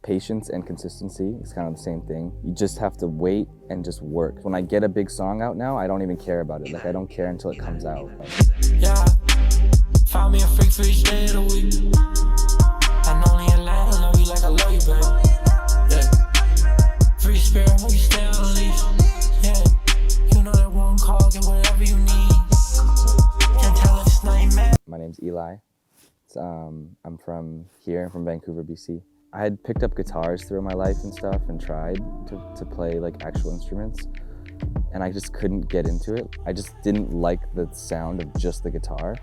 patience and consistency is kind of the same thing. You just have to wait and just work. When I get a big song out now, I don't even care about it. Like, I don't care until it comes out. Yeah, found me a freak for each day of the week. And only in Atlanta, love you like I love you, baby. Yeah, free spirit when you stay on the leash. Yeah, you know that one call, get whatever you need. Can't tell if it's not your man. My name's Eli. I'm from here, from Vancouver, BC. I had picked up guitars through my life and stuff and tried to play like actual instruments, and I just couldn't get into it. I just didn't like the sound of just the guitar.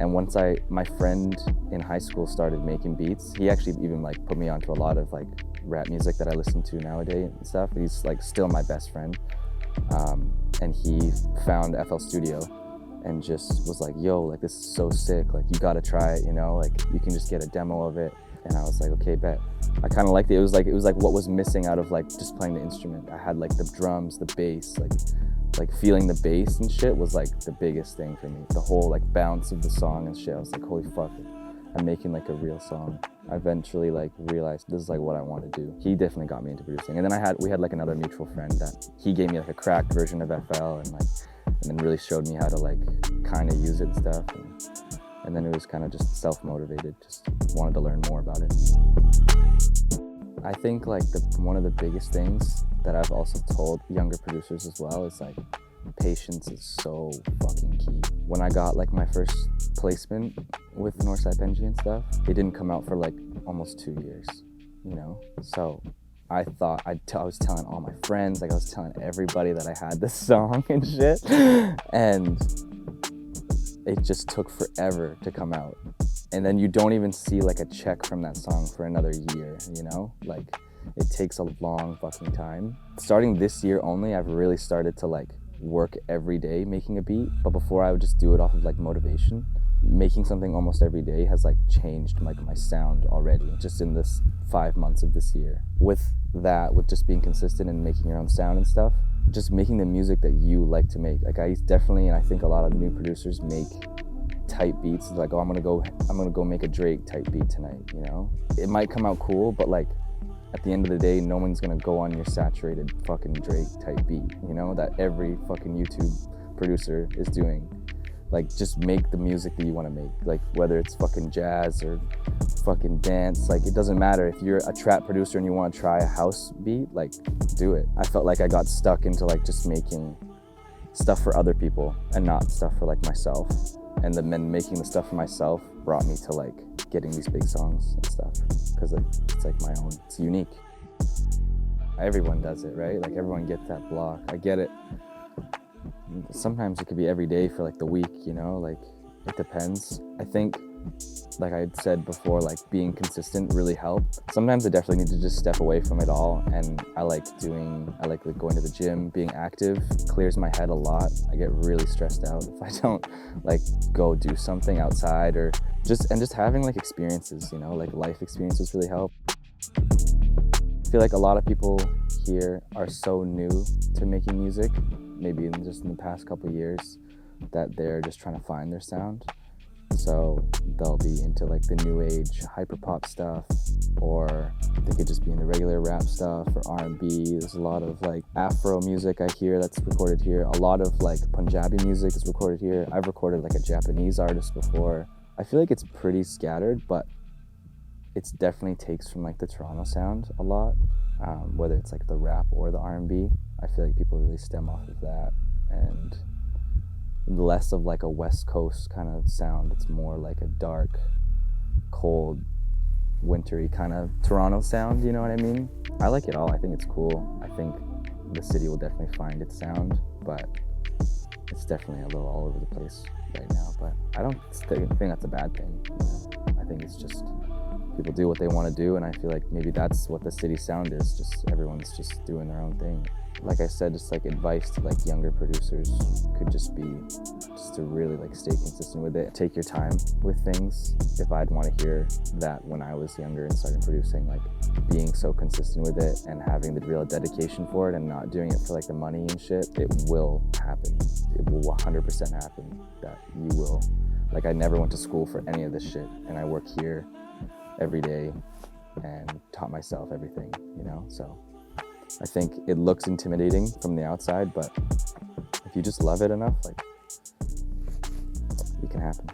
And once my friend in high school started making beats, he actually even like put me onto a lot of like rap music that I listen to nowadays and stuff. He's like still my best friend. And he found FL Studio and just was like, yo, like this is so sick, like you gotta try it, you know, like you can just get a demo of it. And I was like, okay, bet. I kind of liked it. It was like what was missing out of like just playing the instrument. I had like the drums, the bass, like feeling the bass and shit was like the biggest thing for me. The whole like bounce of the song and shit. I was like, holy fuck, I'm making like a real song. I eventually like realized this is like what I want to do. He definitely got me into producing. And then we had like another mutual friend that he gave me like a cracked version of FL and then really showed me how to like kind of use it and stuff. And then it was kind of just self-motivated, just wanted to learn more about it. I think like one of the biggest things that I've also told younger producers as well is like patience is so fucking key. When I got like my first placement with NorthSideBenji and stuff, it didn't come out for like almost 2 years, you know? So I thought, I was telling all my friends, like I was telling everybody that I had this song and shit. And it just took forever to come out. And then you don't even see like a check from that song for another year, you know? Like it takes a long fucking time. Starting this year only, I've really started to like work every day making a beat. But before I would just do it off of like motivation. Making something almost every day has like changed like my sound already, just in this 5 months of this year. With that, with just being consistent and making your own sound and stuff, just making the music that you like to make. Like I definitely, and I think a lot of new producers make tight beats. It's like, oh, I'm gonna go make a Drake type beat tonight, you know? It might come out cool, but like at the end of the day, no one's gonna go on your saturated fucking Drake type beat, you know, that every fucking YouTube producer is doing. Like just make the music that you want to make, like whether it's fucking jazz or fucking dance, like it doesn't matter. If you're a trap producer and you want to try a house beat, like do it. I felt like I got stuck into like just making stuff for other people and not stuff for like myself. And then making the stuff for myself brought me to like getting these big songs and stuff, because it's like my own, it's unique. Everyone does it, right? Like everyone gets that block. I get it. Sometimes it could be every day for like the week, you know, like it depends. I think, like I said before, like being consistent really helped. Sometimes I definitely need to just step away from it all, and I like going to the gym. Being active clears my head a lot. I get really stressed out if I don't like go do something outside, or just having like experiences, you know, like life experiences really help. I feel like a lot of people here are so new to making music, maybe in the past couple years, that they're just trying to find their sound. So they'll be into like the new age hyperpop stuff, or they could just be into regular rap stuff or R&B. There's a lot of like Afro music I hear that's recorded here. A lot of like Punjabi music is recorded here. I've recorded like a Japanese artist before. I feel like it's pretty scattered, but it definitely takes from like the Toronto sound a lot, whether it's like the rap or the R&B. I feel like people really stem off of that, and less of like a West Coast kind of sound. It's more like a dark, cold, wintry kind of Toronto sound, you know what I mean? I like it all. I think it's cool. I think the city will definitely find its sound, but it's definitely a little all over the place right now. But I don't think that's a bad thing, you know? I think it's just people do what they want to do, and I feel like maybe that's what the city sound is. Just everyone's just doing their own thing. Like I said, just like advice to like younger producers could just be just to really like stay consistent with it. Take your time with things. If I'd want to hear that when I was younger and started producing, like being so consistent with it and having the real dedication for it and not doing it for like the money and shit, it will happen. It will 100% happen that you will. Like I never went to school for any of this shit, and I work here every day and taught myself everything, you know? So I think it looks intimidating from the outside, but if you just love it enough, like, it can happen.